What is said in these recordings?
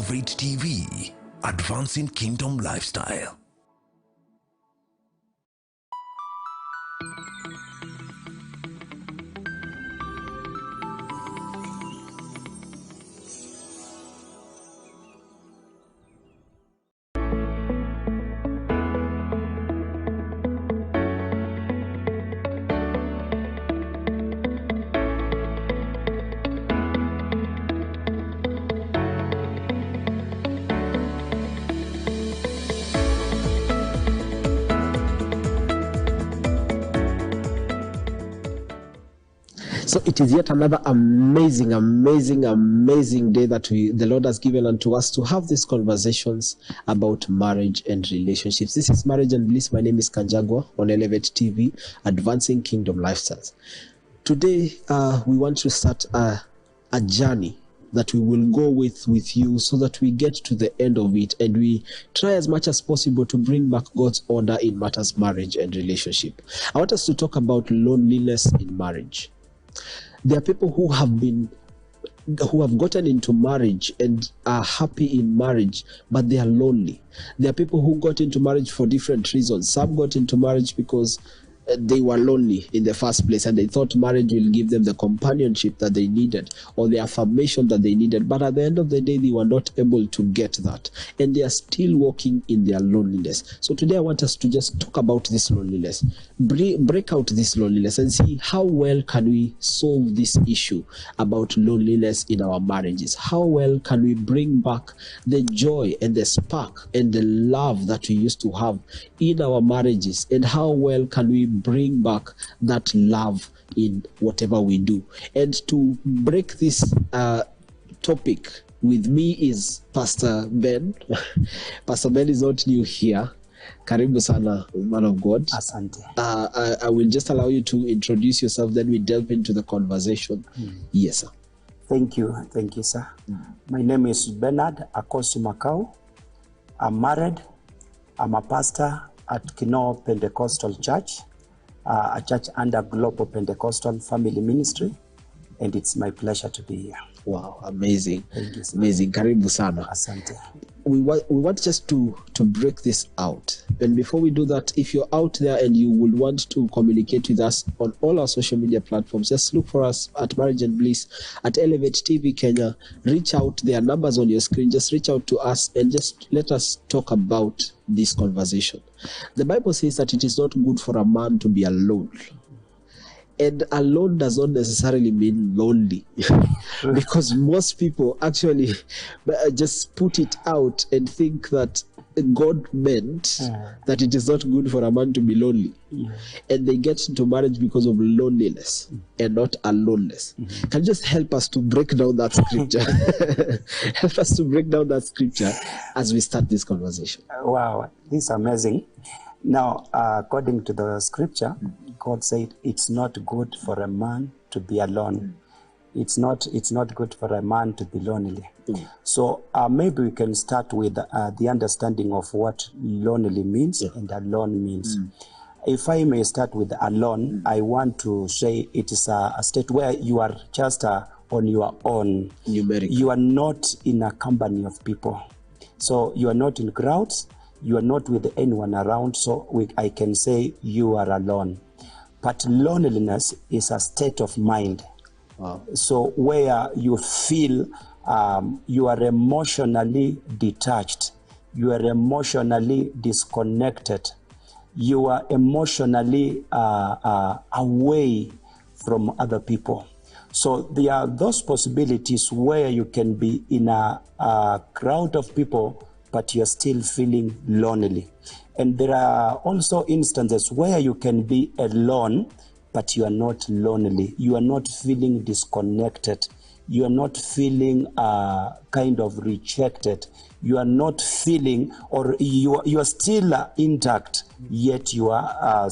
Elevate TV, advancing kingdom lifestyle. So it is yet another amazing day that the Lord has given unto us to have these conversations about marriage and relationships. This is Marriage and Bliss. My name is Kanjagwa on Elevate TV, advancing kingdom lifestyles. Today, we want to start a journey that we will go with you so that we get to the end of it and we try as much as possible to bring back God's order in matters marriage and relationship. I want us to talk about loneliness in marriage. There are people who have gotten into marriage and are happy in marriage, but they are lonely. There are people who got into marriage for different reasons. Some got into marriage because they were lonely in the first place and they thought marriage will give them the companionship that they needed or the affirmation that they needed, but at the end of the day they were not able to get that and they are still walking in their loneliness. So today I want us to just talk about this loneliness, break out this loneliness and see how well can we solve this issue about loneliness in our marriages. How well can we bring back the joy and the spark and the love that we used to have in our marriages, and how well can we bring back that love in whatever we do. And to break this topic with me is Pastor Ben. Pastor Ben is not new here. Karibu sana, man of God. Asante. I will just allow you to introduce yourself, then we delve into the conversation. Yes, sir. Thank you, sir. My name is Bernard Akosi Makau. I'm married. I'm a pastor at Kino Pentecostal Church, a church under Global Pentecostal Family Ministry, and it's my pleasure to be here. Wow, amazing. Thank you, sir. Amazing. Karibu sana. Asante. We want just to break this out. And before we do that, if you're out there and you would want to communicate with us on all our social media platforms, just look for us at Marriage and Bliss, at Elevate TV Kenya. Reach out. There are numbers on your screen. Just reach out to us and just let us talk about this conversation. The Bible says that it is not good for a man to be alone. And alone does not necessarily mean lonely because most people actually just put it out and think that God meant that it is not good for a man to be lonely. And they get into marriage because of loneliness and not aloneness. Can you just help us to break down that scripture? Help us to break down that scripture as we start this conversation. Wow, this is amazing. Now, according to the scripture, God said it's not good for a man to be alone. It's not good for a man to be lonely. So maybe we can start with the understanding of what lonely means and alone means. If I may start with alone, I want to say it is a state where you are just on your own. Numerical. You are not in a company of people. So you are not in crowds. You are not with anyone around, so I can say you are alone. But loneliness is a state of mind. Wow. So where you feel you are emotionally detached, you are emotionally disconnected, you are emotionally away from other people. So there are those possibilities where you can be in a crowd of people, but you're still feeling lonely. And there are also instances where you can be alone, but you are not lonely. You are not feeling disconnected. You are not feeling kind of rejected. You are not feeling, or you are still intact, yet you are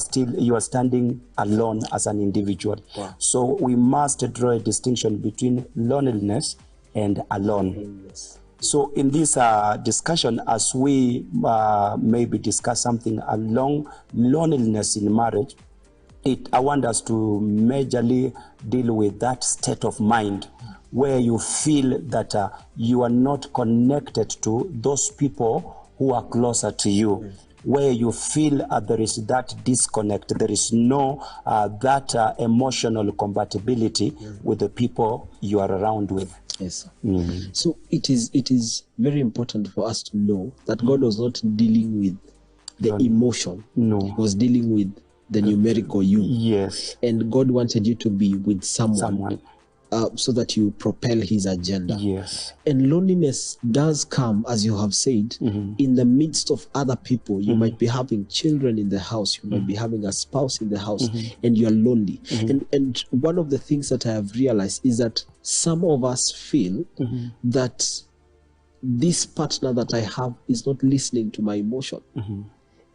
standing alone as an individual. Wow. So we must draw a distinction between loneliness and alone. Yes. So in this discussion, as we maybe discuss something along loneliness in marriage, I want us to majorly deal with that state of mind where you feel that you are not connected to those people who are closer to you, where you feel there is that disconnect, there is no that emotional compatibility with the people you are around with. Yes. So it is very important for us to know that God was not dealing with the emotion. No. He was dealing with the numerical you. Yes. And God wanted you to be with someone. So that you propel his agenda. Yes. And loneliness does come, as you have said, in the midst of other people. You might be having children in the house, you might be having a spouse in the house, and you're lonely. And one of the things that I have realized is that some of us feel that this partner that I have is not listening to my emotion.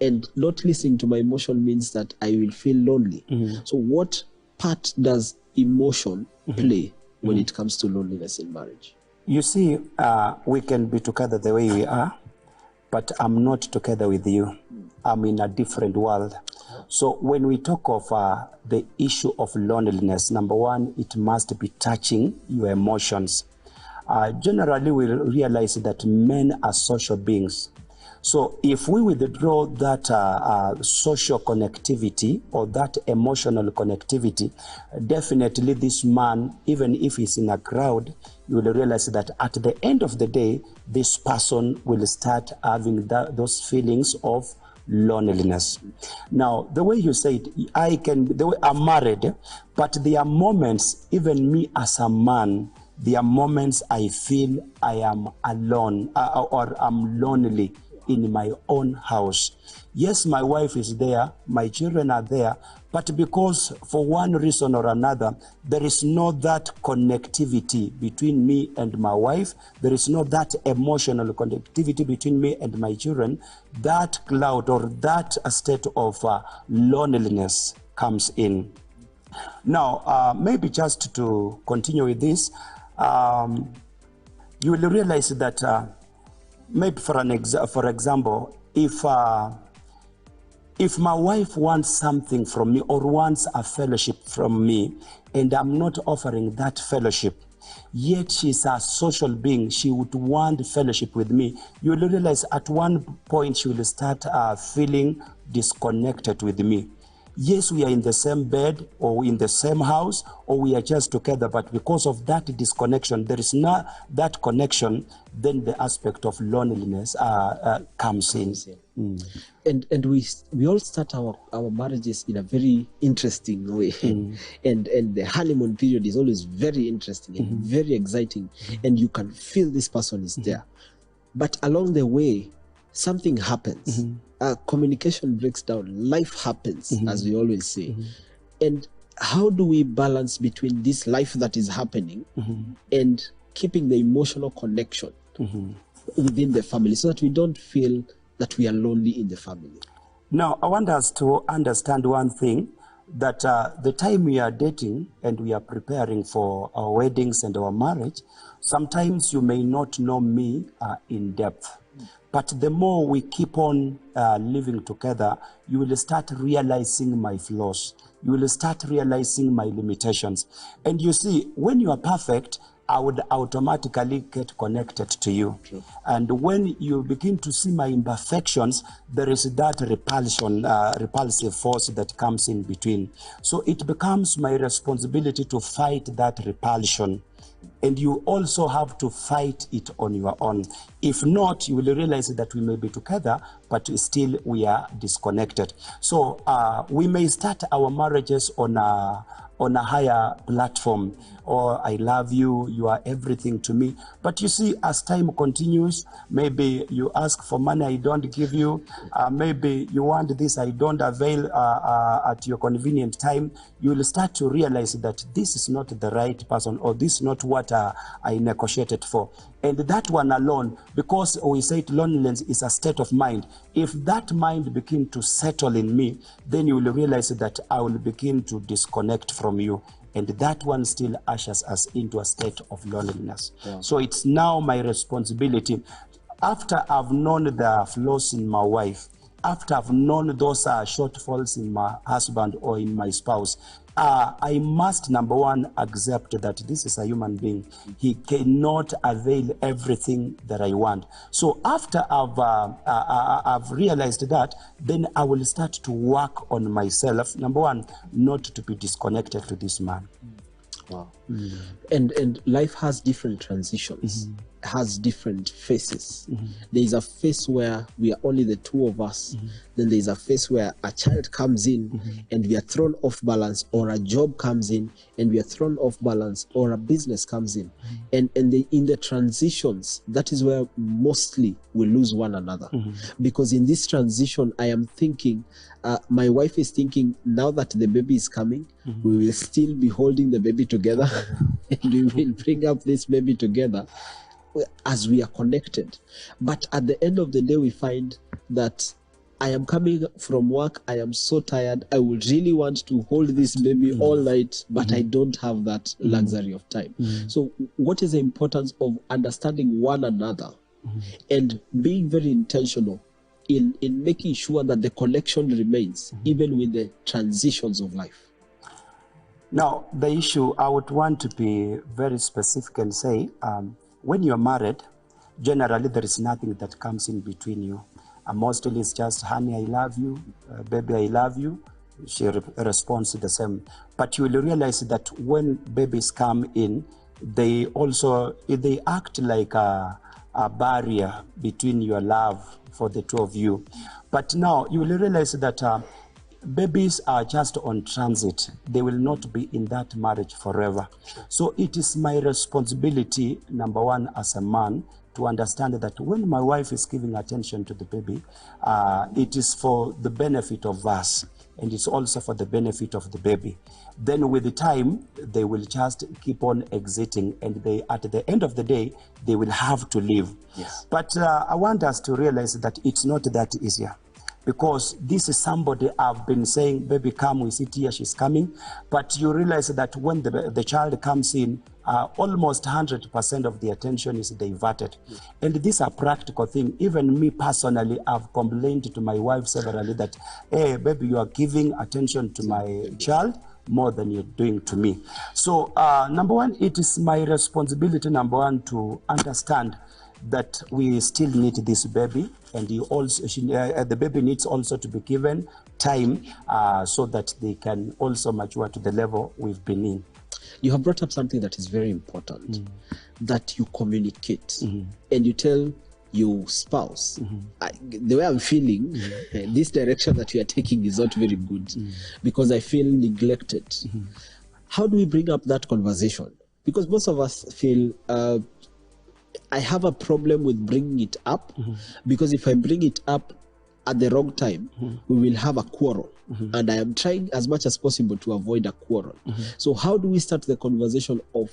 And not listening to my emotion means that I will feel lonely. So what part does emotion play when it comes to loneliness in marriage? You see, we can be together the way we are, but I'm not together with you. I'm in a different world. So when we talk of the issue of loneliness, number one, it must be touching your emotions. Generally, we realize that men are social beings. So if we withdraw that social connectivity or that emotional connectivity, definitely this man, even if he's in a crowd, you will realize that at the end of the day, this person will start having those feelings of loneliness. Now, the way you said, I'm married, but there are moments, even me as a man, there are moments I feel I am alone or I'm lonely in my own house. Yes, my wife is there, my children are there, but because for one reason or another, there is no that connectivity between me and my wife, there is no that emotional connectivity between me and my children, that cloud or that state of loneliness comes in. Now, maybe just to continue with this, you will realize that maybe for example, if my wife wants something from me or wants a fellowship from me, and I'm not offering that fellowship, yet she's a social being, she would want fellowship with me, you will realize at one point she will start feeling disconnected with me. Yes, we are in the same bed or in the same house or we are just together, but because of that disconnection, there is not that connection, then the aspect of loneliness comes in. And we all start our marriages in a very interesting way. And the honeymoon period is always very interesting and very exciting. And you can feel this person is there. But along the way, something happens. Communication breaks down. Life happens, as we always say. And how do we balance between this life that is happening and keeping the emotional connection within the family so that we don't feel that we are lonely in the family? Now, I want us to understand one thing, that the time we are dating and we are preparing for our weddings and our marriage, sometimes you may not know me in depth. But the more we keep on living together, you will start realizing my flaws. You will start realizing my limitations. And you see, when you are perfect, I would automatically get connected to you. True. And when you begin to see my imperfections, there is that repulsive force that comes in between. So it becomes my responsibility to fight that repulsion. And you also have to fight it on your own. If not, you will realize that we may be together, but still we are disconnected. So we may start our marriages on a higher platform, or I love you, you are everything to me. But you see, as time continues, maybe you ask for money, I don't give you. Maybe you want this, I don't avail at your convenient time. You will start to realize that this is not the right person, or this is not what I negotiated for. And that one alone, because we said loneliness is a state of mind, if that mind begin to settle in me, then you will realize that I will begin to disconnect from you. And that one still ushers us into a state of loneliness. Yeah. So it's now my responsibility, after I've known the flaws in my wife, after I've known those shortfalls in my husband or in my spouse, I must, number one, accept that this is a human being. He cannot avail everything that I want. So after I've realized that, then I will start to work on myself. Number one, not to be disconnected to this man. Wow. And life has different transitions, has different phases. There is a phase where we are only the two of us. Then there is a phase where a child comes in and we are thrown off balance, or a job comes in and we are thrown off balance, or a business comes in. And in the transitions, that is where mostly we lose one another. Because in this transition, I am thinking, my wife is thinking, now that the baby is coming, we will still be holding the baby together and we will bring up this baby together as we are connected. But at the end of the day, we find that I am coming from work, I am so tired, I would really want to hold this baby all night, but I don't have that luxury of time. So what is the importance of understanding one another and being very intentional in making sure that the connection remains, even with the transitions of life? Now, the issue, I would want to be very specific and say, when you're married, generally there is nothing that comes in between you. Mostly it's just, honey, I love you, baby, I love you. She responds the same. But you will realize that when babies come in, they act like a barrier between your love for the two of you. But now you will realize that babies are just on transit. They will not be in that marriage forever. So it is my responsibility, number one, as a man, to understand that when my wife is giving attention to the baby, it is for the benefit of us, and it's also for the benefit of the baby. Then with the time, they will just keep on exiting, and at the end of the day, they will have to leave. Yes. But I want us to realize that it's not that easier. Because this is somebody I've been saying, baby, come, we sit here, she's coming. But you realize that when the child comes in, almost 100% of the attention is diverted. And this is a practical thing. Even me personally, I've complained to my wife severally that, hey, baby, you are giving attention to my child more than you're doing to me. So number one, it is my responsibility, number one, to understand that we still need this baby, and the baby needs also to be given time so that they can also mature to the level we've been in. You have brought up something that is very important, that you communicate and you tell your spouse, the way I'm feeling, this direction that you are taking is not very good because I feel neglected. How do we bring up that conversation? Because most of us feel, I have a problem with bringing it up because if I bring it up at the wrong time, we will have a quarrel. And I am trying as much as possible to avoid a quarrel. So how do we start the conversation of,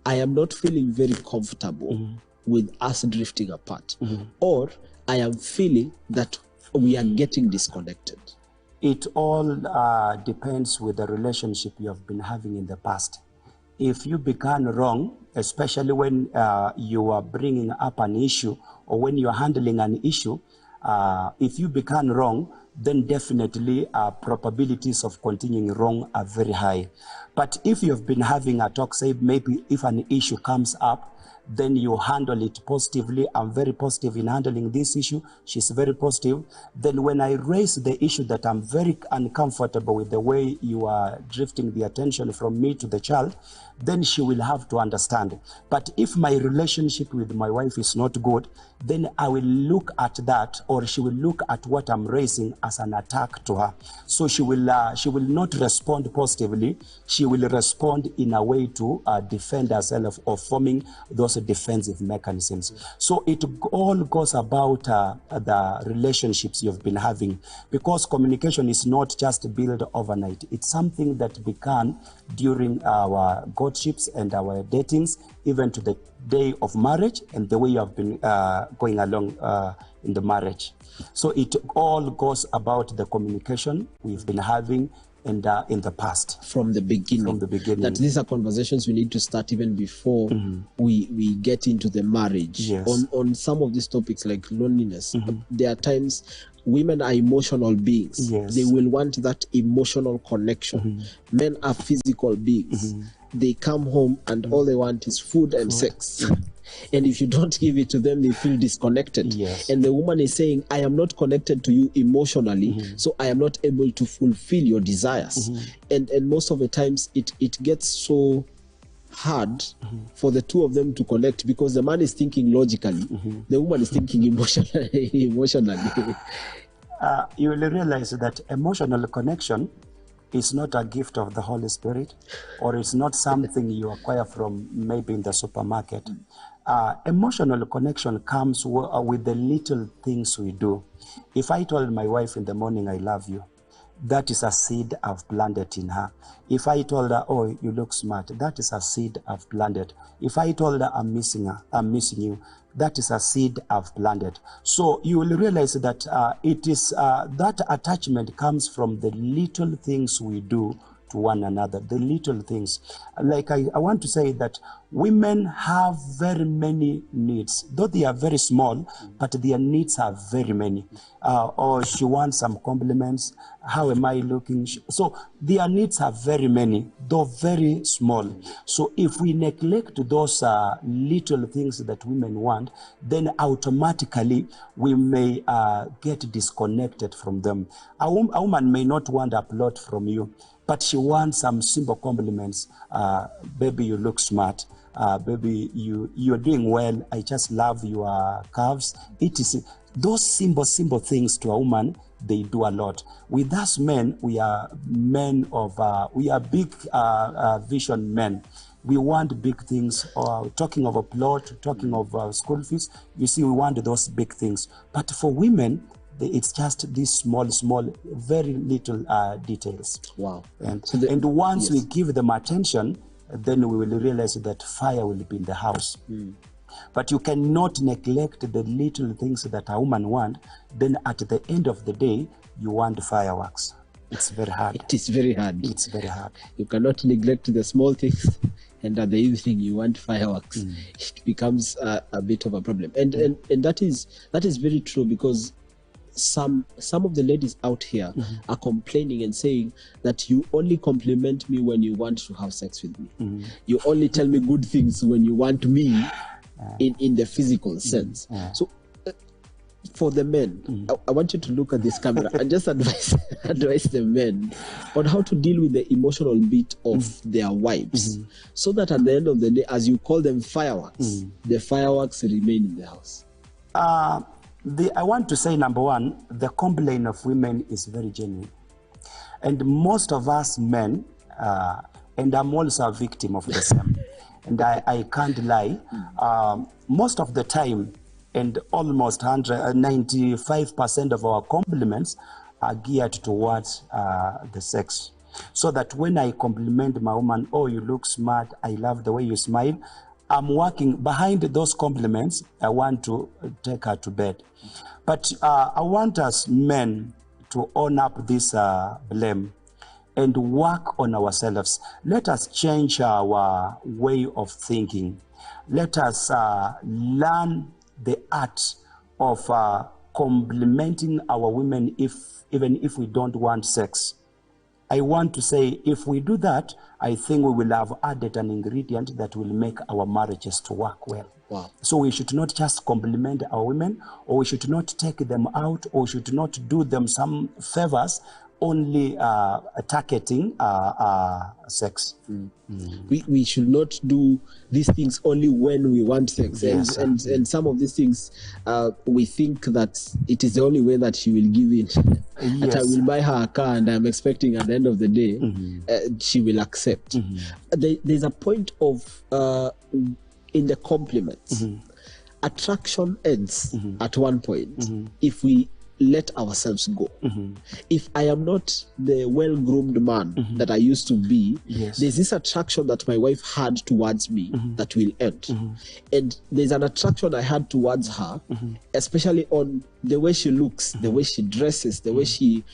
I am not feeling very comfortable with us drifting apart, or I am feeling that we are getting disconnected? It all depends with the relationship you have been having in the past. If you began wrong, especially when you are bringing up an issue or when you are handling an issue, if you began wrong, then definitely probabilities of continuing wrong are very high. But if you've been having a talk, say maybe if an issue comes up, then you handle it positively. I'm very positive in handling this issue. She's very positive. Then when I raise the issue that I'm very uncomfortable with the way you are drifting the attention from me to the child, then she will have to understand. But if my relationship with my wife is not good, then I will look at that, or she will look at what I'm raising as an attack to her. So she will not respond positively. She will respond in a way to defend herself or forming those defensive mechanisms. So it all goes about the relationships you've been having, because communication is not just built overnight. It's something that began during our courtships and our datings, even to the day of marriage and the way you have been going along in the marriage. So it all goes about the communication we've been having and in the past. From the beginning. From the beginning. That these are conversations we need to start even before we get into the marriage. Yes. On some of these topics like loneliness, there are times women are emotional beings. Yes. They will want that emotional connection. Men are physical beings. They come home and all they want is food and sex. And if you don't give it to them, they feel disconnected. Yes. And the woman is saying, I am not connected to you emotionally, so I am not able to fulfill your desires. And most of the times it gets so hard for the two of them to connect, because the man is thinking logically, the woman is thinking emotionally. You will realize that emotional connection is not a gift of the Holy Spirit, or it's not something you acquire from maybe in the supermarket. Emotional connection comes with the little things we do. If I told my wife in the morning, I love you, that is a seed I've planted in her. If I told her, oh, you look smart, that is a seed I've planted. If I told her, I'm missing you, that is a seed I've planted. So you will realize that it is that attachment comes from the little things we do to one another, the little things. Like I want to say that women have very many needs, though they are very small, but their needs are very many. Or she wants some compliments. How am I looking? So their needs are very many, though very small. So if we neglect those little things that women want, then automatically we may get disconnected from them. A woman may not want a plot from you, but she wants some simple compliments. Baby, you look smart. Baby, you're doing well. I just love your curves. It is those simple things to a woman, they do a lot. With us men, we are men of, we are big vision men. We want big things. Talking of a plot, talking of school fees, you see, we want those big things. But for women, it's just these small, very little details. Wow. And once we give them attention, then we will realize that fire will be in the house. But you cannot neglect the little things that a woman wants. Then at the end of the day, you want fireworks. It's very hard. It is very hard. It's very hard. You cannot neglect the small things, and at the evening you want fireworks. It becomes a bit of a problem. And that is very true, because some of the ladies out here are complaining and saying that you only compliment me when you want to have sex with me. You only tell me good things when you want me in the physical sense. So for the men, I want you to look at this camera and just advise the men on how to deal with the emotional bit of their wives, so that at the end of the day, as you call them fireworks, the fireworks remain in the house. I want to say, number one, the complaint of women is very genuine. And most of us men, and I'm also a victim of the same, and I can't lie, most of the time, and almost 95% of our compliments are geared towards the sex. So that when I compliment my woman, oh, you look smart, I love the way you smile, I'm working behind those compliments. I want to take her to bed. But I want us men to own up this blame and work on ourselves. Let us change our way of thinking. Let us learn the art of complimenting our women even if we don't want sex. I want to say, if we do that, I think we will have added an ingredient that will make our marriages to work well. Wow. So we should not just compliment our women, or we should not take them out, or we should not do them some favors, only targeting sex. We should not do these things only when we want sex. Yes. And some of these things, we think that it is the only way that she will give in. That I will buy her a car and I'm expecting at the end of the day, she will accept. There's a point of, in the compliments, attraction ends at one point if we let ourselves go. If I am not the well-groomed man that I used to be, there's this attraction that my wife had towards me that will end. And there's an attraction I had towards her, especially on the way she looks, the way she dresses, the way she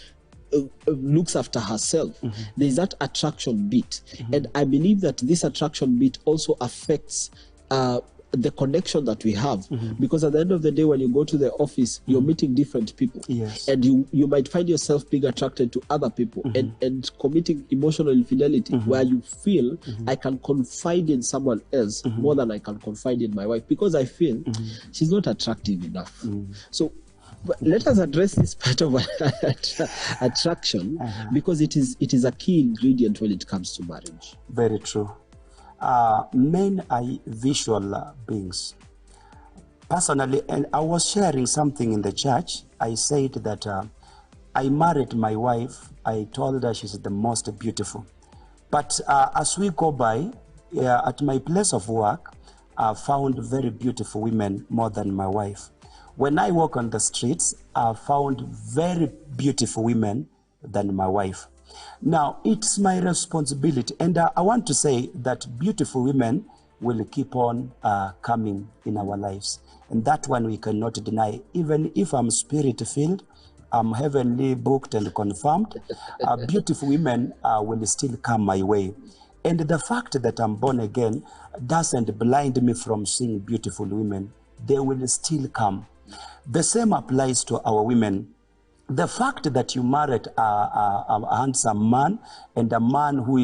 looks after herself. There's that attraction bit. And I believe that this attraction bit also affects the connection that we have, because at the end of the day, when you go to the office, you're meeting different people, Yes. and you might find yourself being attracted to other people and committing emotional infidelity, where you feel I can confide in someone else more than I can confide in my wife, because I feel she's not attractive enough. So but let us address this part of attraction, because it is a key ingredient when it comes to marriage. Very true. Men are visual beings. Personally, and I was sharing something in the church. I said that I married my wife. I told her she's the most beautiful. But as we go by, at my place of work, I found very beautiful women more than my wife. When I walk on the streets, I found very beautiful women than my wife. Now, it's my responsibility, and I want to say that beautiful women will keep on coming in our lives. And that one we cannot deny. Even if I'm spirit-filled, I'm heavenly booked and confirmed, beautiful women will still come my way. And the fact that I'm born again doesn't blind me from seeing beautiful women. They will still come. The same applies to our women. The fact that you married a handsome man and a man who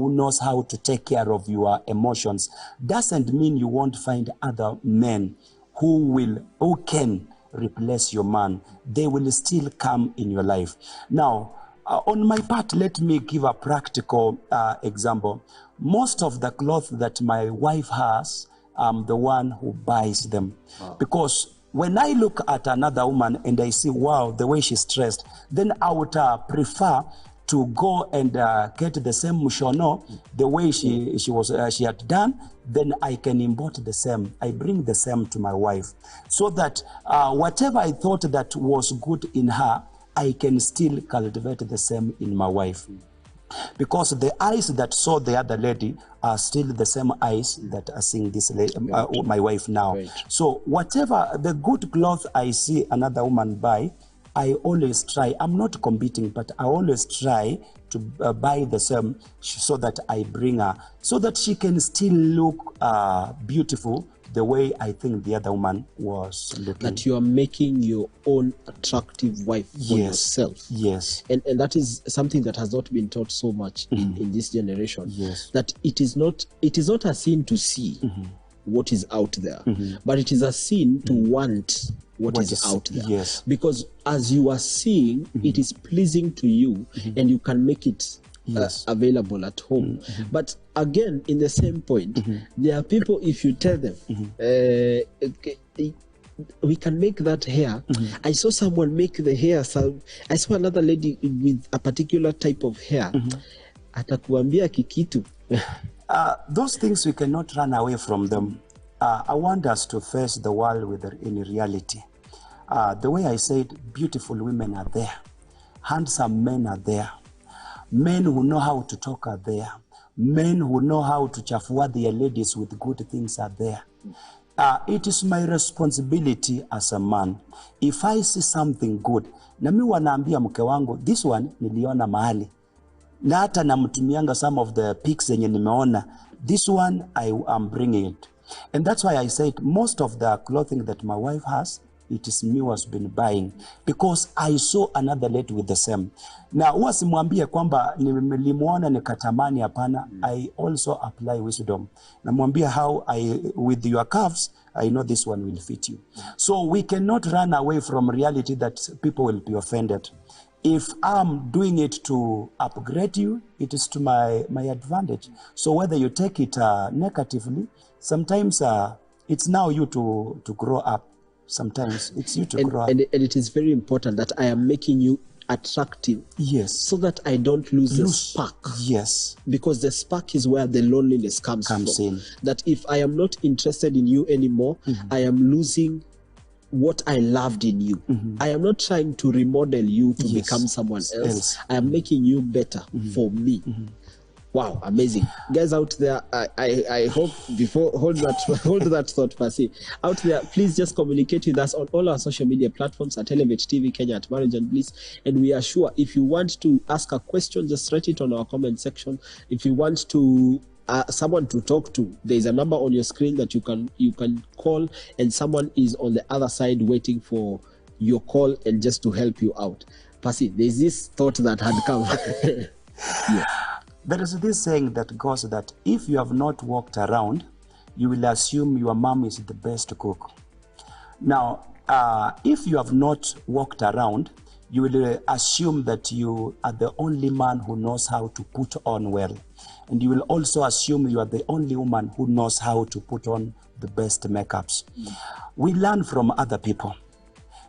knows how to take care of your emotions doesn't mean you won't find other men who can replace your man. They will still come in your life. Now, on my part, let me give a practical example. Most of the clothes that my wife has, I'm the one who buys them. Wow. Because when I look at another woman and I see, wow, the way she's dressed, then I would prefer to go and get the same mushono, the way she had done. Then I can import the same. I bring the same to my wife, so that whatever I thought that was good in her, I can still cultivate the same in my wife. Because the eyes that saw the other lady are still the same eyes that are seeing this lady, my wife now. Right. So whatever the good cloth I see another woman buy, I always try, I'm not competing, but I always try to buy the same so that I bring her, so that she can still look beautiful the way I think the other woman was looking. That you are making your own attractive wife for yourself. Yes. And that is something that has not been taught so much in this generation. Yes. That it is not a sin to see what is out there, but it is a sin to want what is out there. Yes. Because as you are seeing, it is pleasing to you, and you can make it available at home. But again, in the same point, there are people, if you tell them, we can make that hair. I saw someone make the hair. So I saw another lady with a particular type of hair. Atakuambia kikitu. Those things, we cannot run away from them. I want us to face the world in reality. The way I said, beautiful women are there. Handsome men are there. Men who know how to talk are there. Men who know how to chafua their ladies with good things are there. It is my responsibility as a man. If I see something good, na mi wanaambia mke wangu, this one niliona mahali. Na hata namtumianga some of the pics zenye nimeona. This one I am bringing it. And that's why I said most of the clothing that my wife has, it is me who has been buying, because I saw another lady with the same. Na huwa simwambie kwamba nilimuona nikatamani, hapana. I also apply wisdom. Namwambia how with your curves, I know this one will fit you. So we cannot run away from reality that people will be offended. If I'm doing it to upgrade you, it is to my advantage. So whether you take it negatively, sometimes it's now you to grow up. Sometimes it's you to grow up. And it is very important that I am making you attractive. Yes. So that I don't lose the spark. Yes. Because the spark is where the loneliness comes from. In. That if I am not interested in you anymore, I am losing what I loved in you. I am not trying to remodel you to become someone else. I am making you better for me. Wow, amazing. Guys out there, I hope before hold that thought per se. Out there, please just communicate with us on all our social media platforms at Elevate TV Kenya, at Marriage and Bliss. And we are sure if you want to ask a question, just write it on our comment section. If you want to someone to talk to, there is a number on your screen that you can call, and someone is on the other side waiting for your call and just to help you out. Percy, there's this thought that had come. Yeah. There is this saying that goes that if you have not walked around, you will assume your mom is the best cook. Now, if you have not walked around, you will assume that you are the only man who knows how to put on well. And you will also assume you are the only woman who knows how to put on the best makeups. We learn from other people.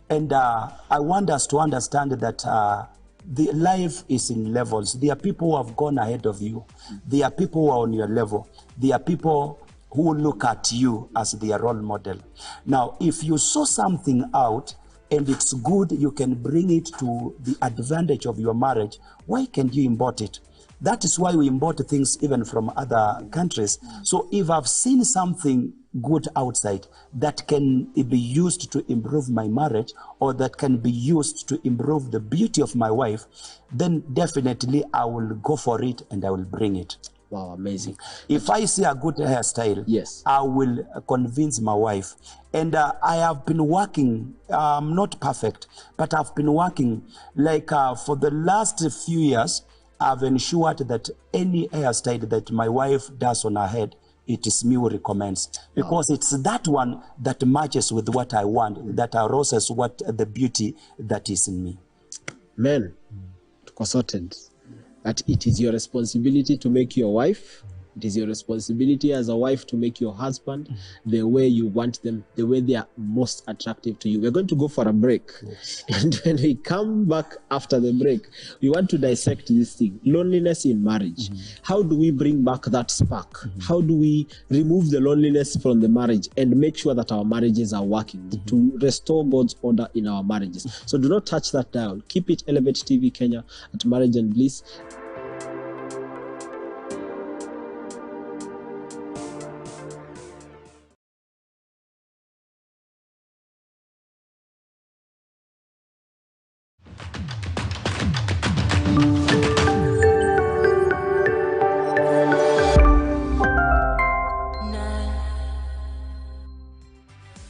And I want us to understand that the life is in levels. There are people who have gone ahead of you. There are people who are on your level. There are people who look at you as their role model. Now, if you saw something out and it's good, you can bring it to the advantage of your marriage, why can't you import it? That is why we import things even from other countries. So if I've seen something good outside that can be used to improve my marriage, or that can be used to improve the beauty of my wife, then definitely I will go for it and I will bring it. Wow, amazing. If I see a good hairstyle, yes, I will convince my wife. And I have been working, not perfect, but I've been working like for the last few years. I've ensured that any hairstyle that my wife does on her head, it is me who recommends. Because it's that one that matches with what I want, that arouses what the beauty that is in me. Men, sorted. That it is your responsibility to make your wife, it is your responsibility as a wife to make your husband the way you want them, the way they are most attractive to you. We're going to go for a break. Yes. And when we come back after the break, we want to dissect this thing. Loneliness in marriage. How do we bring back that spark? How do we remove the loneliness from the marriage and make sure that our marriages are working to restore God's order in our marriages? So do not touch that dial. Keep it Elevate TV Kenya at Marriage and Bliss.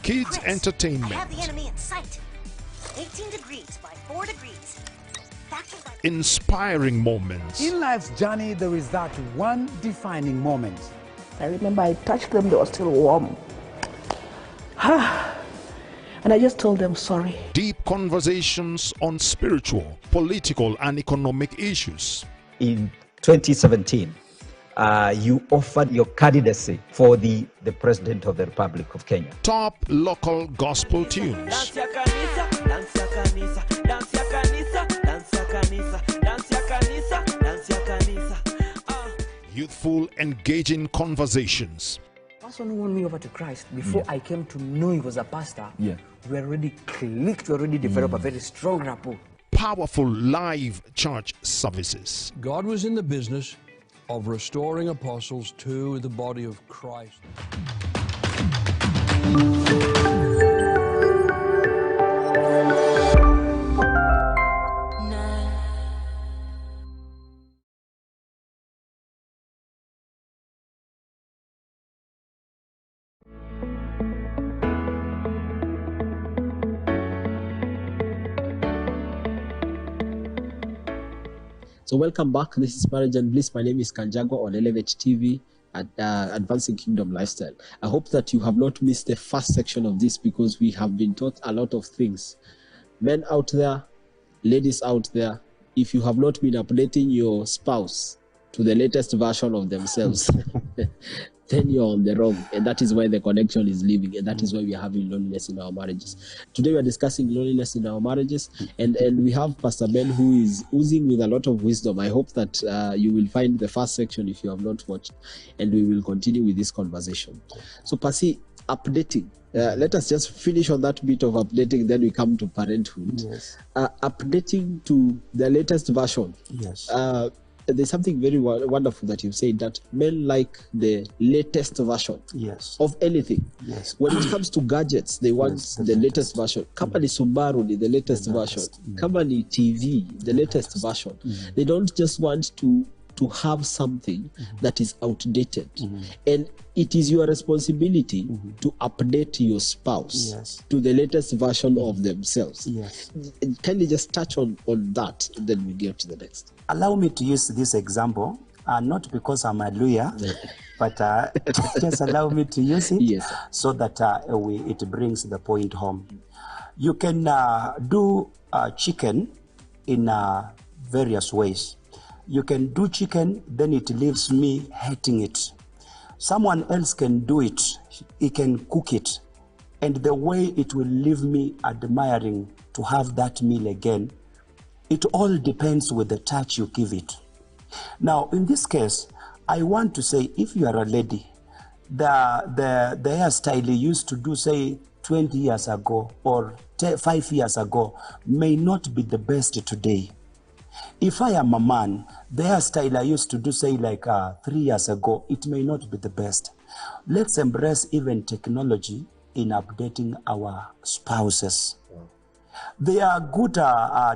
Kids Entertainment. I have the enemy in sight. 18 degrees by 4 degrees. Inspiring moments. In life's journey, there is that one defining moment. I remember I touched them, they were still warm. And I just told them sorry. Deep conversations on spiritual, political, and economic issues. In 2017, you offered your candidacy for the President of the Republic of Kenya. Top local gospel tunes. Youthful, engaging conversations. The person who won me over to Christ, before I came to know he was a pastor, we already clicked, we already developed a very strong rapport. Powerful live church services. God was in the business of restoring apostles to the body of Christ. So welcome back. This is Marriage and Bliss. My name is Kanjagwa on Elevate TV at Advancing Kingdom Lifestyle. I hope that you have not missed the first section of this, because we have been taught a lot of things. Men out there, ladies out there, if you have not been updating your spouse to the latest version of themselves, then you're on the wrong, and that is why the connection is leaving, and that is why we are having loneliness in our marriages. Today we are discussing loneliness in our marriages, and we have Pastor Ben, who is oozing with a lot of wisdom. I hope that you will find the first section if you have not watched, and we will continue with this conversation. So Percy, updating. Let us just finish on that bit of updating, then we come to parenthood. Yes. Updating to the latest version. Yes. There's something very wonderful that you've said, that men like the latest version of anything. Yes. When it comes to gadgets, they want the latest version. Kama ni Subaru ni the latest version. Kama ni TV, the latest version. They don't just want to to have something that is outdated. And it is your responsibility to update your spouse to the latest version of themselves. Kindly just touch on that, and then we get to the next. Allow me to use this example, not because I'm a lawyer, but just allow me to use it so that it brings the point home. You can do chicken in various ways. You can do chicken, then it leaves me hating it. Someone else can do it, he can cook it, and the way it will leave me admiring to have that meal again. It all depends with the touch you give it. Now, in this case, I want to say, if you are a lady, the hairstyle you used to do, say, 20 years ago or 5 years ago may not be the best today. If I am a man, the hairstyle I used to do, say, like 3 years ago, it may not be the best. Let's embrace even technology in updating our spouses. There are good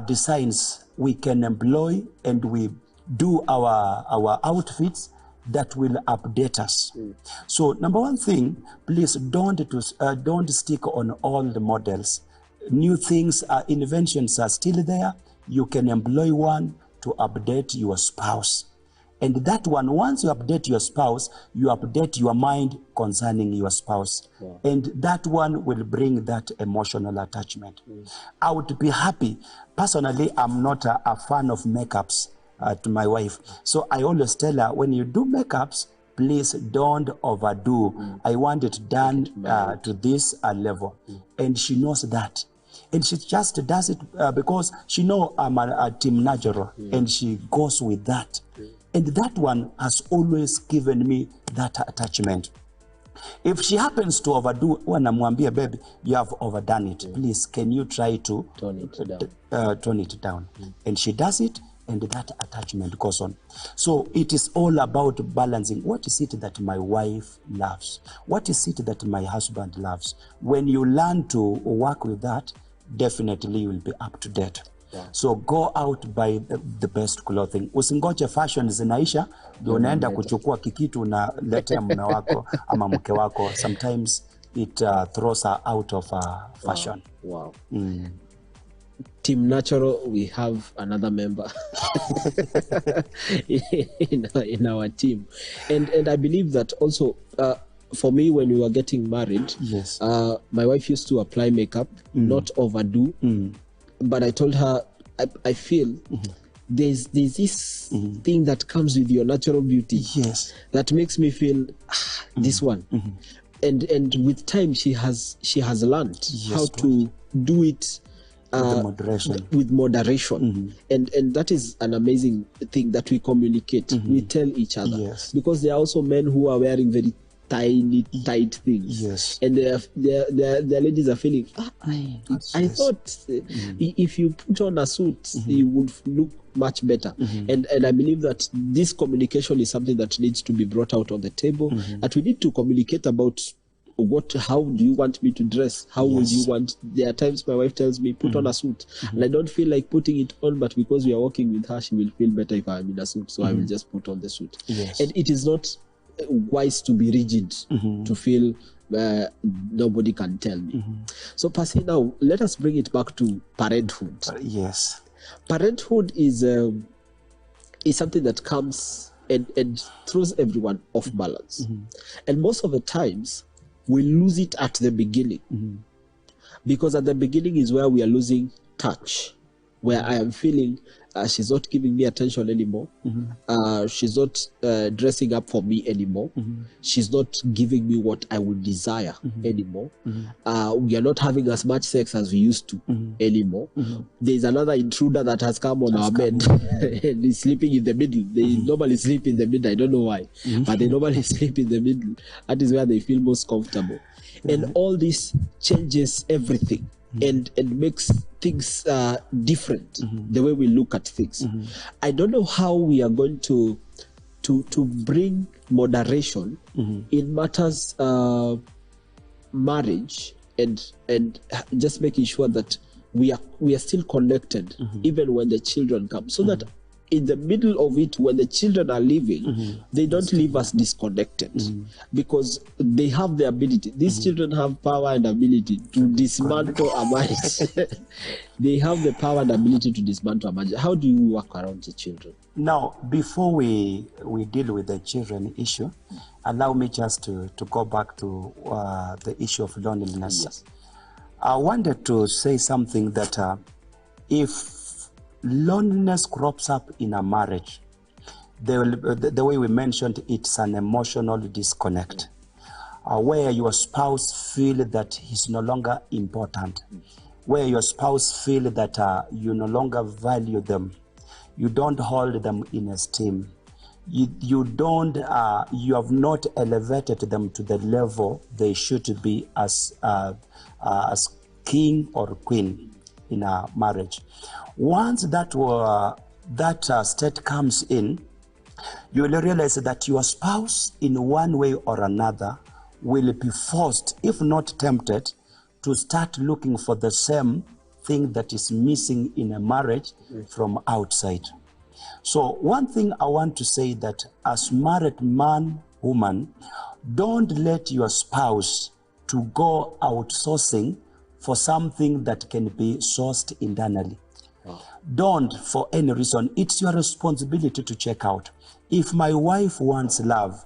designs we can employ, and we do our outfits that will update us. So number one thing, please don't stick on all the models. New things, inventions are still there. You can employ one to update your spouse. And that one, once you update your spouse, you update your mind concerning your spouse. And that one will bring that emotional attachment. I would be happy. Personally, I'm not a fan of makeups to my wife. So I always tell her, when you do makeups, please don't overdo. I want it done to this level. And she knows that. And she just does it because she knows I'm a team natural, and she goes with that. And that one has always given me that attachment. If she happens to overdo, when I'm mwambia, baby, you have overdone it. Please, can you try to tone it down? And she does it, and that attachment goes on. So it is all about balancing. What is it that my wife loves? What is it that my husband loves? When you learn to work with that, definitely you will be up to date. So go out, buy the best clothing. Usingoje fashion zinaisha ndio unaenda kuchukua kikitu unaletea mume wako ama mke wako. Sometimes it throws her out of fashion. Wow. Team Natural, we have another member in our team, and I believe that also for me, when we were getting married, my wife used to apply makeup, not overdo. But I told her, I feel there's this thing that comes with your natural beauty that makes me feel this one. And with time, she has learned how to do it with moderation. And that is an amazing thing that we communicate. We tell each other, because there are also men who are wearing very tiny, tight things, and the ladies are feeling, I thought if you put on a suit, you would look much better. And I believe that this communication is something that needs to be brought out on the table, that we need to communicate about how do you want me to dress? How would you want? There are times my wife tells me, put on a suit, and I don't feel like putting it on, but because we are working with her, she will feel better if I'm in a suit, so I will just put on the suit. And it is not wise to be rigid, to feel nobody can tell me. So Pasi, now let us bring it back to parenthood. Parenthood is something that comes and throws everyone off balance. And most of the times we lose it at the beginning, because at the beginning is where we are losing touch, where I am feeling she's not giving me attention anymore. She's not dressing up for me anymore. She's not giving me what I would desire anymore. We are not having as much sex as we used to anymore. There's another intruder that has come on our bed and is sleeping in the middle. They normally sleep in the middle. I don't know why, but they normally sleep in the middle. That is where they feel most comfortable. And all this changes everything. And makes things different, the way we look at things. I don't know how we are going to bring moderation in matters marriage, and just making sure that we are still connected even when the children come, so that in the middle of it, when the children are leaving, they don't leave us disconnected because they have the ability. These children have power and ability to dismantle a marriage. They have the power and ability to dismantle a marriage. How do you work around the children? Now, before we deal with the children issue, allow me just to go back to the issue of loneliness. Yes. I wanted to say something that if loneliness crops up in a marriage, the way we mentioned, it's an emotional disconnect, where your spouse feel that he's no longer important, where your spouse feel that you no longer value them, you don't hold them in esteem, you have not elevated them to the level they should be as king or queen in a marriage. Once that state comes in, you will realize that your spouse, in one way or another, will be forced, if not tempted, to start looking for the same thing that is missing in a marriage from outside. So one thing I want to say, that as married man, woman, don't let your spouse to go outsourcing for something that can be sourced internally. Don't, for any reason. It's your responsibility to check out. If my wife wants love,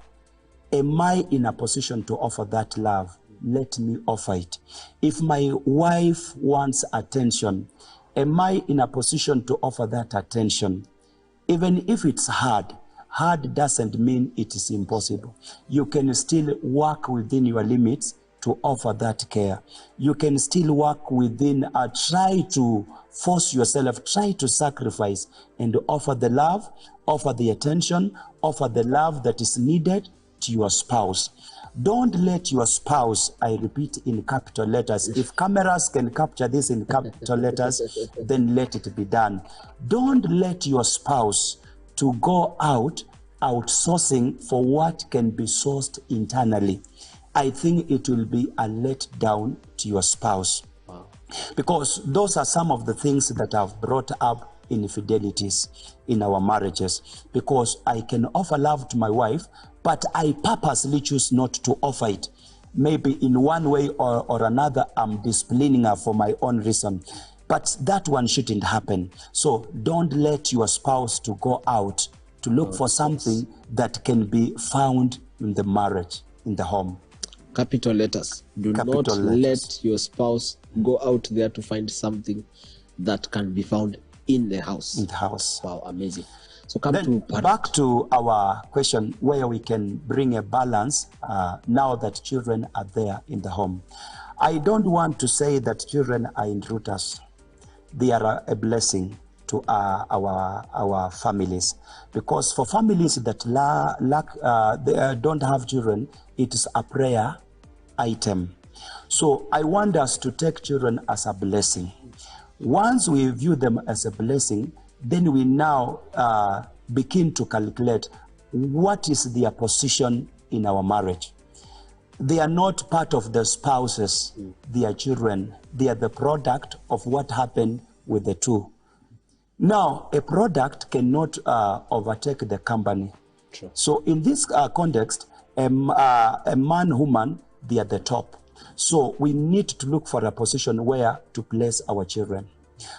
am I in a position to offer that love? Let me offer it. If my wife wants attention, am I in a position to offer that attention? Even if it's hard, hard doesn't mean it is impossible. You can still work within your limits to offer that care. You can still work within, try to force yourself, try to sacrifice and offer the love, offer the attention, offer the love that is needed to your spouse. Don't let your spouse, I repeat in capital letters, if cameras can capture this in capital letters, then let it be done. Don't let your spouse to go out outsourcing for what can be sourced internally. I think it will be a letdown to your spouse. Wow. Because those are some of the things that have brought up infidelities in our marriages. Because I can offer love to my wife, but I purposely choose not to offer it. Maybe in one way or another, I'm disciplining her for my own reason. But that one shouldn't happen. So don't let your spouse to go out to look for something that can be found in the marriage, in the home. Capital letters. Do not let your spouse go out there to find something that can be found in the house. In the house. Wow, amazing. So back to our question, where we can bring a balance now that children are there in the home. I don't want to say that children are intruders. They are a blessing to our families, because for families that don't have children, it is a prayer item. So I want us to take children as a blessing. Once we view them as a blessing, then we now begin to calculate what is their position in our marriage. They are not part of the spouses, they are children. They are the product of what happened with the two. Now, a product cannot overtake the company. True. So in this context, a man, woman, they are the top. So we need to look for a position where to place our children.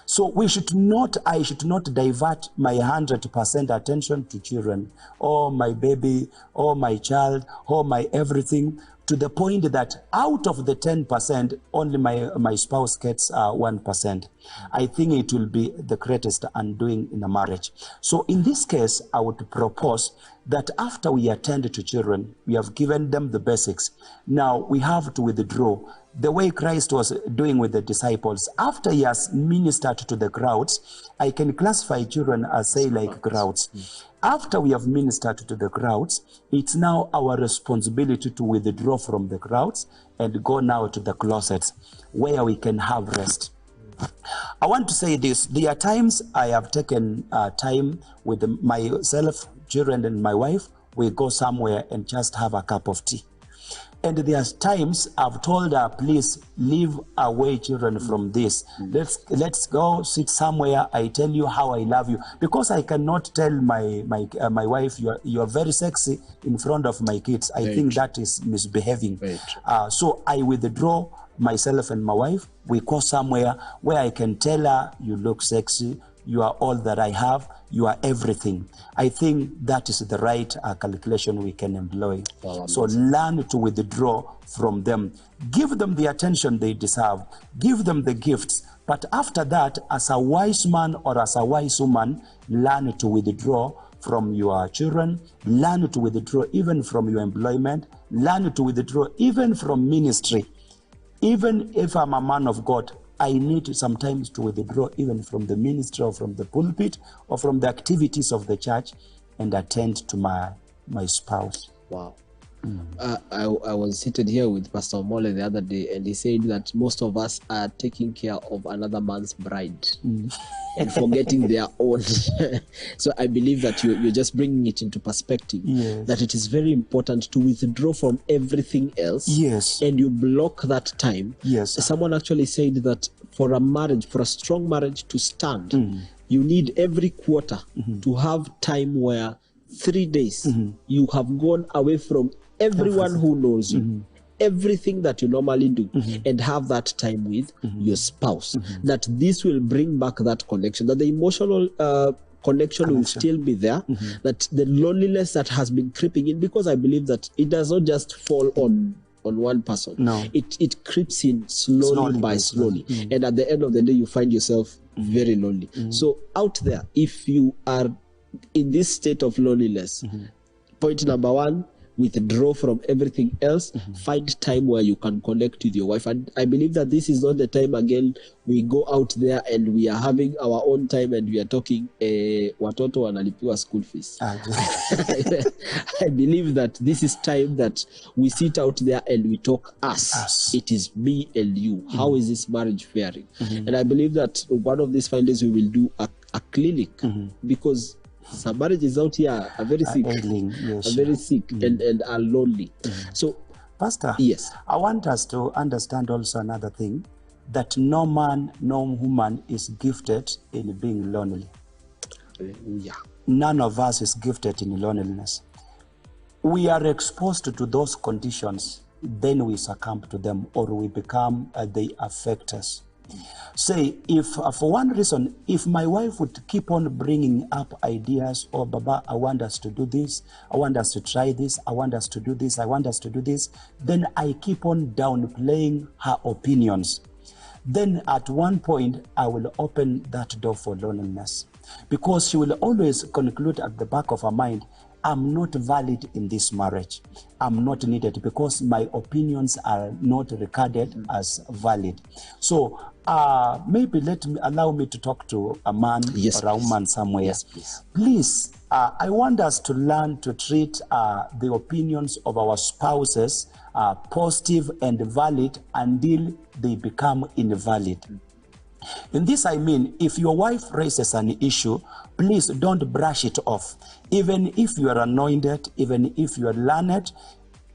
So I should not divert my 100% attention to children, or my baby, or my child, or my everything, to the point that out of the 10%, only my spouse gets 1%. I think it will be the greatest undoing in a marriage. So in this case, I would propose that after we attend to children, we have given them the basics. Now we have to withdraw. The way Christ was doing with the disciples, after he has ministered to the crowds, I can classify children as, say, like crowds. After we have ministered to the crowds, it's now our responsibility to withdraw from the crowds and go now to the closets where we can have rest. I want to say this. There are times I have taken time with myself, children, and my wife. We go somewhere and just have a cup of tea. And there's times I've told her, please leave away children from this. Let's go sit somewhere. I tell you how I love you, because I cannot tell my wife you're very sexy in front of my kids. I think that is misbehaving. So I withdraw myself and my wife. We go somewhere where I can tell her, you look sexy. You are all that I have. You are everything. I think that is the right calculation we can employ. So learn to withdraw from them. Give them the attention they deserve. Give them the gifts. But after that, as a wise man or as a wise woman, learn to withdraw from your children. Learn to withdraw even from your employment. Learn to withdraw even from ministry. Even if I'm a man of God, I need sometimes to withdraw even from the ministry or from the pulpit or from the activities of the church and attend to my spouse. Wow. I was seated here with Pastor Mole the other day, and he said that most of us are taking care of another man's bride and forgetting their own. So I believe that you're just bringing it into perspective, that it is very important to withdraw from everything else, and you block that time. Someone actually said that for a marriage, for a strong marriage to stand, you need every quarter to have time where 3 days you have gone away from everyone who knows you, everything that you normally do, and have that time with your spouse. That this will bring back that connection, that the emotional connection will still be there, that the loneliness that has been creeping in, because I believe that it does not just fall on one person. No, it creeps in slowly by slowly. And at the end of the day, you find yourself very lonely. So out there, if you are in this state of loneliness, point number one, withdraw from everything else. Find time where you can connect with your wife. And I believe that this is not the time again we go out there and we are having our own time and we are talking watoto wanalipiwa school fees. I believe that this is time that we sit out there and we talk us. It is me and you. How is this marriage faring? And I believe that one of these Fridays we will do a clinic, because some marriages out here are very sick, and are lonely. So, Pastor, yes, I want us to understand also another thing, that no man, no woman is gifted in being lonely. None of us is gifted in loneliness. We are exposed to those conditions, then we succumb to them, or we become, they affect us. Say, if for one reason, if my wife would keep on bringing up ideas, oh, Baba, I want us to do this, I want us to try this, I want us to do this, I want us to do this, then I keep on downplaying her opinions. Then at one point, I will open that door for loneliness, because she will always conclude at the back of her mind, I'm not valid in this marriage. I'm not needed because my opinions are not regarded as valid. So maybe allow me to talk to a man or a woman somewhere. Yes, please. Please, I want us to learn to treat the opinions of our spouses positive and valid until they become invalid. In this, I mean, if your wife raises an issue, please don't brush it off. Even if you are anointed, even if you are learned,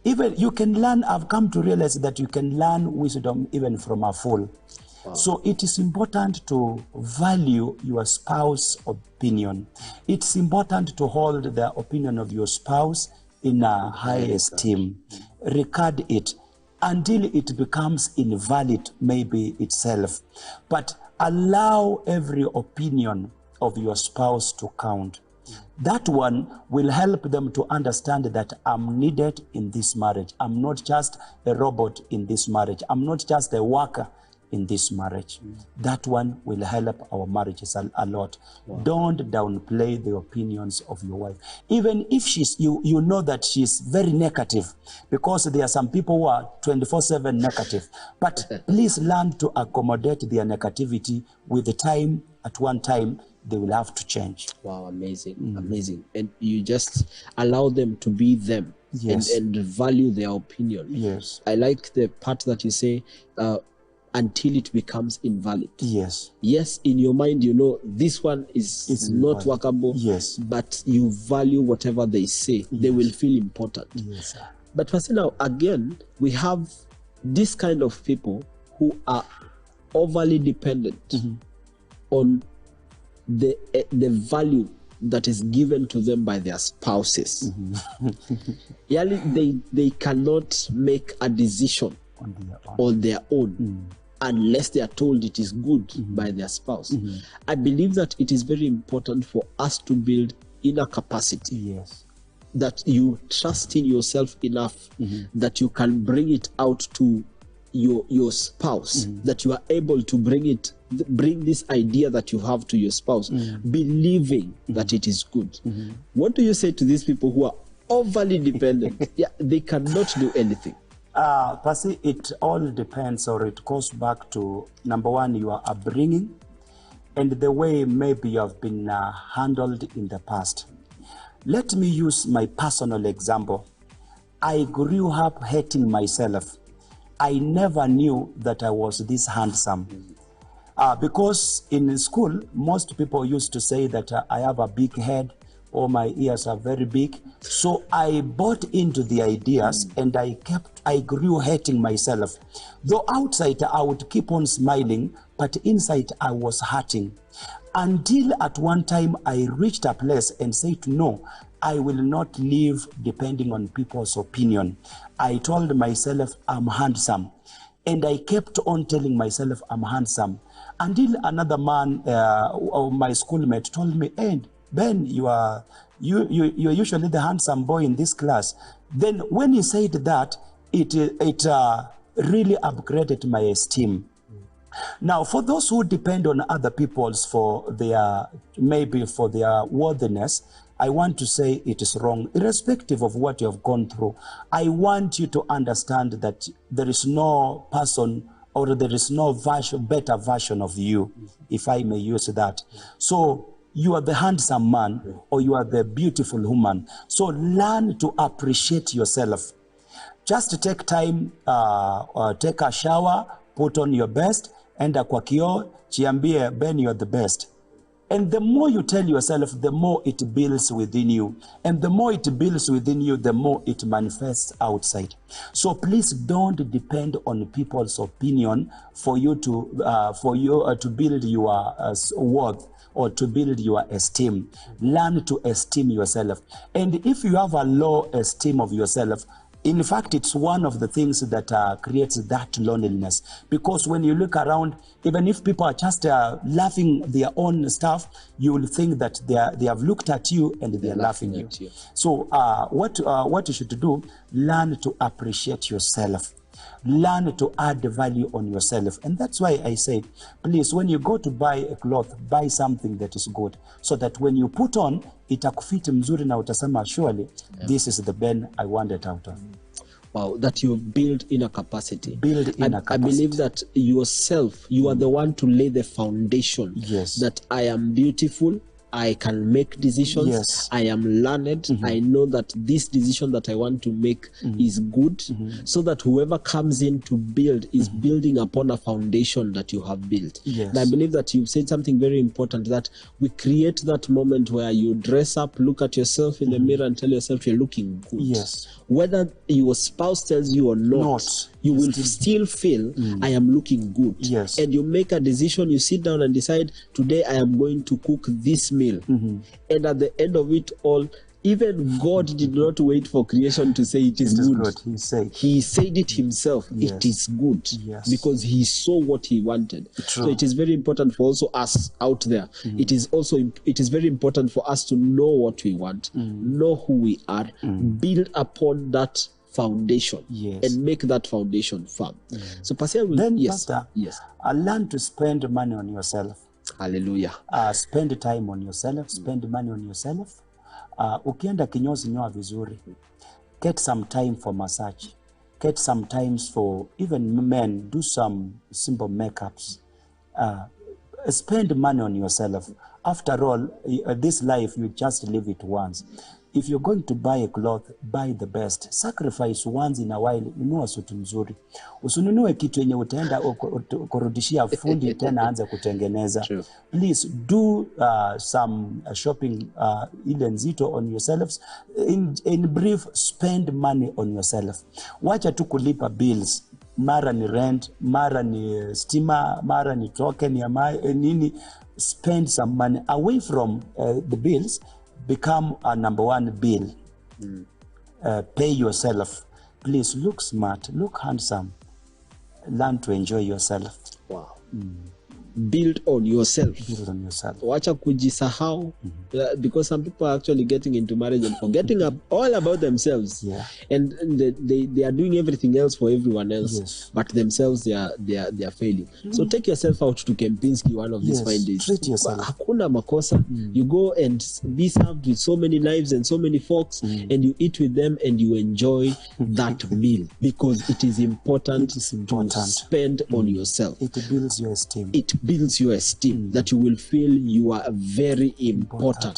even you can learn. I've come to realize that you can learn wisdom even from a fool. Wow. So it is important to value your spouse's opinion. It's important to hold the opinion of your spouse in a high esteem. Regard it until it becomes invalid, maybe itself. But allow every opinion of your spouse to count. That one will help them to understand that I'm needed in this marriage. I'm not just a robot in this marriage. I'm not just a worker in this marriage. That one will help our marriages a lot. Wow. Don't downplay the opinions of your wife. Even if you know that she's very negative, because there are some people who are 24/7 negative. But please learn to accommodate their negativity with the time. At one time, they will have to change. Wow, amazing, amazing. And you just allow them to be them. Yes. and value their opinion. Yes. I like the part that you say, until it becomes invalid. Yes. Yes, in your mind, you know, this one is not workable. Yes. But you value whatever they say. Yes. They will feel important. Yes. But Pastor, now again, we have this kind of people who are overly dependent on the value that is given to them by their spouses. They cannot make a decision on their own unless they are told it is good by their spouse. I believe that it is very important for us to build inner capacity. Yes. That you trust in yourself enough that you can bring it out to your spouse, that you are able to bring this idea that you have to your spouse, believing that it is good. What do you say to these people who are overly dependent? They cannot do anything. Percy, it all depends, or it goes back to, number one, your upbringing and the way maybe you have been handled in the past. Let me use my personal example. I grew up hating myself. I never knew that I was this handsome. Because in school, most people used to say that I have a big head or my ears are very big. So I bought into the ideas and I grew hating myself. Though outside I would keep on smiling, but inside I was hurting. Until at one time I reached a place and said, no, I will not live depending on people's opinion. I told myself I'm handsome. And I kept on telling myself I'm handsome. Until another man, my schoolmate, told me, hey, Ben, you're usually the handsome boy in this class. Then when he said that, it really upgraded my esteem. Now, for those who depend on other people's for their worthiness, I want to say it is wrong, irrespective of what you have gone through. I want you to understand that there is no person or there is no better version of you, if I may use that. So you are the handsome man or you are the beautiful woman. So learn to appreciate yourself. Just take time, take a shower, put on your best, enda kwa kioo, jiambie, Ben, you are the best. And the more you tell yourself, the more it builds within you. And the more it builds within you, the more it manifests outside. So please don't depend on people's opinion for you to build your worth or to build your esteem. Learn to esteem yourself. And if you have a low esteem of yourself, in fact, it's one of the things that creates that loneliness. Because when you look around, even if people are just laughing their own stuff, you will think that they have looked at you and they're laughing at you. So what you should do, learn to appreciate yourself. Learn to add value on yourself. And that's why I say, please, when you go to buy a cloth, buy something that is good. So that when you put on, itakufiti mzuri na utasema, surely, this is the Ben I wanted out of. Wow, that you build inner capacity. Build inner capacity. I believe that yourself, you are the one to lay the foundation. Yes. That I am beautiful, I can make decisions, yes. I am learned, I know that this decision that I want to make is good, so that whoever comes in to build is building upon a foundation that you have built. Yes. And I believe that you've said something very important, that we create that moment where you dress up, look at yourself in the mirror and tell yourself you're looking good. Yes. Whether your spouse tells you or not, you will still feel, I am looking good. Yes. And you make a decision, you sit down and decide, today I am going to cook this meal. And at the end of it all, even God did not wait for creation to say it is good. He said it himself, it is good, because he saw what he wanted. True. So it is very important for also us out there. It is very important for us to know what we want, know who we are, build upon that foundation, and make that foundation firm. So Pastor, Pastor, learn to spend money on yourself. Hallelujah. Spend time on yourself, spend money on yourself. Ukienda kinyozi nyoa vizuri. Get some time for massage. Get some time for, even men, do some simple makeups. Spend money on yourself. After all, this life, you just live it once. if you're going to buy a cloth, buy the best. Sacrifice once in a while, nunua suti mzuri. Usinunue kitu yenye utaenda kurudishia fundi tena anze kutengeneza. True. Please do some shopping ile nzito on yourselves. In brief, spend money on yourself. Wacha tu kulipa bills. Mara ni rent, mara ni stima, mara ni token ya nini. Spend some money away from the bills. Become a number one bill. Pay yourself. Please look smart, look handsome. Learn to enjoy yourself. Wow. Build on yourself. Build on yourself. Wacha kujisahau, because some people are actually getting into marriage and forgetting all about themselves. Yeah. And they are doing everything else for everyone else, Yes. but themselves they are failing. So take yourself out to Kempinski one of these fine days. Treat yourself. Hakuna makosa. You go and be served with so many knives and so many forks, and you eat with them and you enjoy that meal, because it is important, to spend on yourself. It builds your esteem. It builds your esteem, that you will feel you are very important.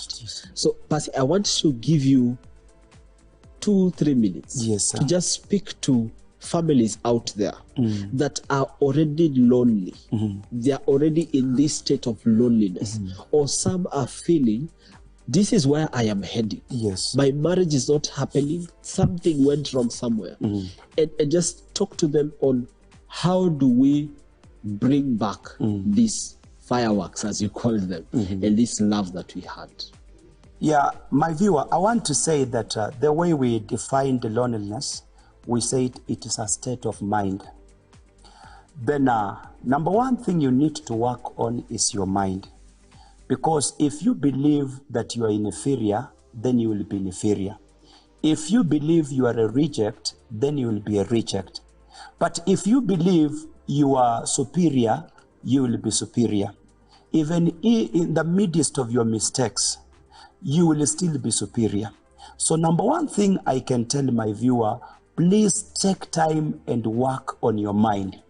So, Pasi, I want to give you 2-3 minutes to just speak to families out there that are already lonely. They are already in this state of loneliness, or some are feeling, this is where I am heading. Yes. My marriage is not happening. Something went wrong somewhere. And just talk to them on how do we bring back these fireworks, as you call them, and this love that we had. Yeah, my viewer, I want to say that the way we define the loneliness, we say it is a state of mind. Then number one thing you need to work on is your mind. Because if you believe that you are inferior, then you will be inferior. If you believe you are a reject, then you will be a reject. But if you believe you are superior, you will be superior. Even in the midst of your mistakes, you will still be superior. So number one thing I can tell my viewer, please take time and work on your mind.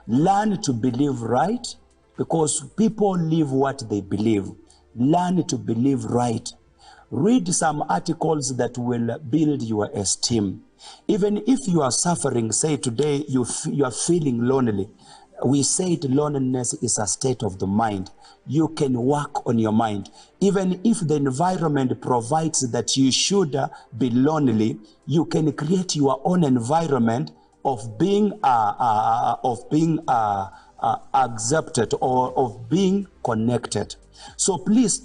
Learn to believe right, because people live what they believe. Learn to believe right. Read some articles that will build your esteem. Even if you are suffering, say today you are feeling lonely, we say loneliness is a state of the mind. You can work on your mind. Even if the environment provides that you should be lonely, you can create your own environment of being accepted or of being connected. So please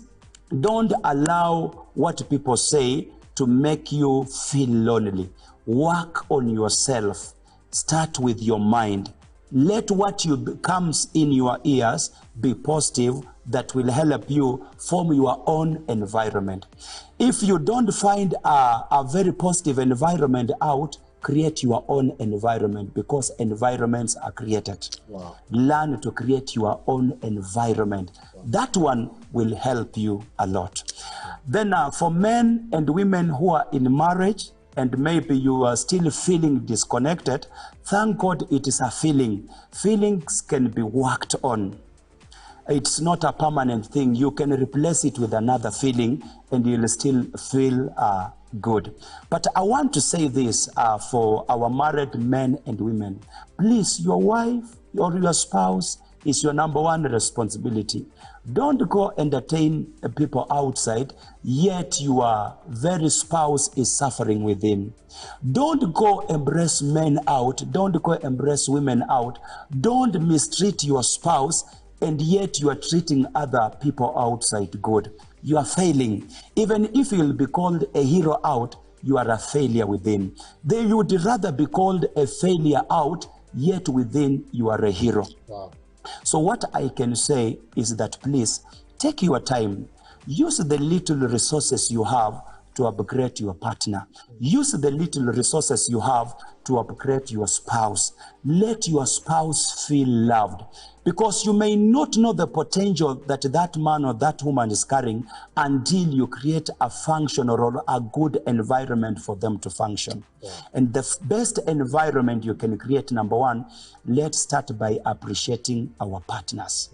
don't allow what people say to make you feel lonely. Work on yourself. Start with your mind. Let what comes in your ears be positive, that will help you form your own environment. If you don't find a very positive environment out, create your own environment, because environments are created. Wow. Learn to create your own environment. Wow. That one will help you a lot. Then for men and women who are in marriage, and maybe you are still feeling disconnected, thank God it is a feeling. Feelings can be worked on. It's not a permanent thing. You can replace it with another feeling and you'll still feel good. But I want to say this for our married men and women. Please, your wife or your spouse is your number one responsibility. Don't go entertain people outside, yet your very spouse is suffering within. Don't go embrace men out. Don't go embrace women out. Don't mistreat your spouse, and yet you are treating other people outside good. You are failing. Even if you'll be called a hero out, you are a failure within. You would rather be called a failure out, yet within you are a hero. Wow. So what I can say is that please take your time. Use the little resources you have to upgrade your partner. Use the little resources you have to upgrade your spouse. Let your spouse feel loved, because you may not know the potential that that man or that woman is carrying until you create a functional or a good environment for them to function. Yeah. And the best environment you can create, number one, let's start by appreciating our partners.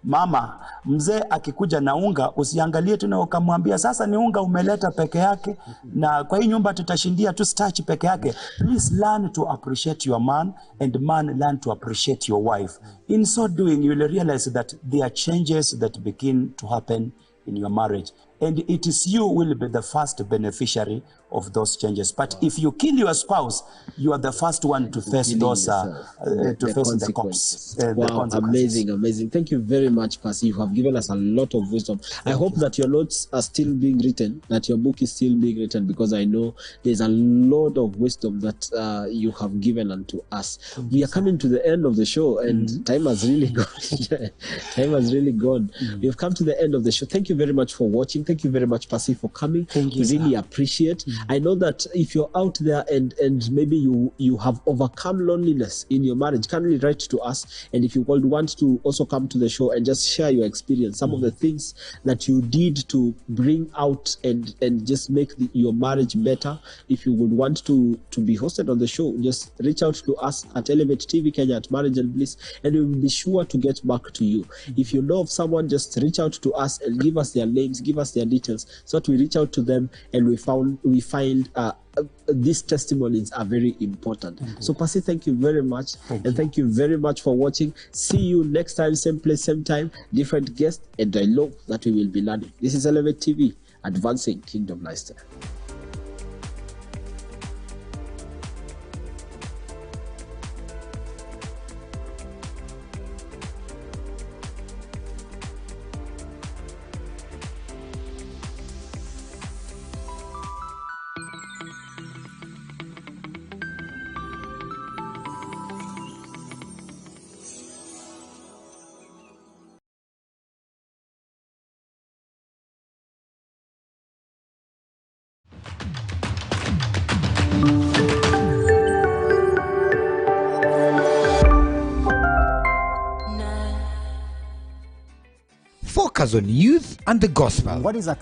Mama, mzee akikuja na unga, usiangalie tu na ukamwambia sasa ni unga umeleta peke yake na kwa hii nyumba tutashindia tu starch peke yake. Please learn to appreciate your man, and man learn to appreciate your wife. In so doing, you will realize that there are changes that begin to happen in your marriage. And it is you who will be the first beneficiary of those changes. But if you kill your spouse, you are the first one to face those, the consequences. Wow, amazing, amazing. Thank you very much, Pastor. You have given us a lot of wisdom. I hope that your notes are still being written, that your book is still being written, because I know there's a lot of wisdom that you have given unto us. We are coming to the end of the show, and time has really gone. Time has really gone. We've come to the end of the show. Thank you very much for watching. Thank you very much, Pasi, for coming. Thank you, we really appreciate. I know that if you're out there and maybe you have overcome loneliness in your marriage, kindly write to us. And if you would want to also come to the show and just share your experience, some of the things that you did to bring out and just make your marriage better. If you would want to be hosted on the show, just reach out to us at Elevate TV Kenya at Marriage and Bliss, and we will be sure to get back to you. If you know of someone, just reach out to us and give us their names, give us their details, so that we reach out to them and we find these testimonies are very important. So Pasi, thank you very much. Thank you very much for watching. See you next time, same place, same time, different guest, and I know that we will be learning. This is Elevate TV, advancing kingdom lifestyle. Focus on youth and the gospel. What is a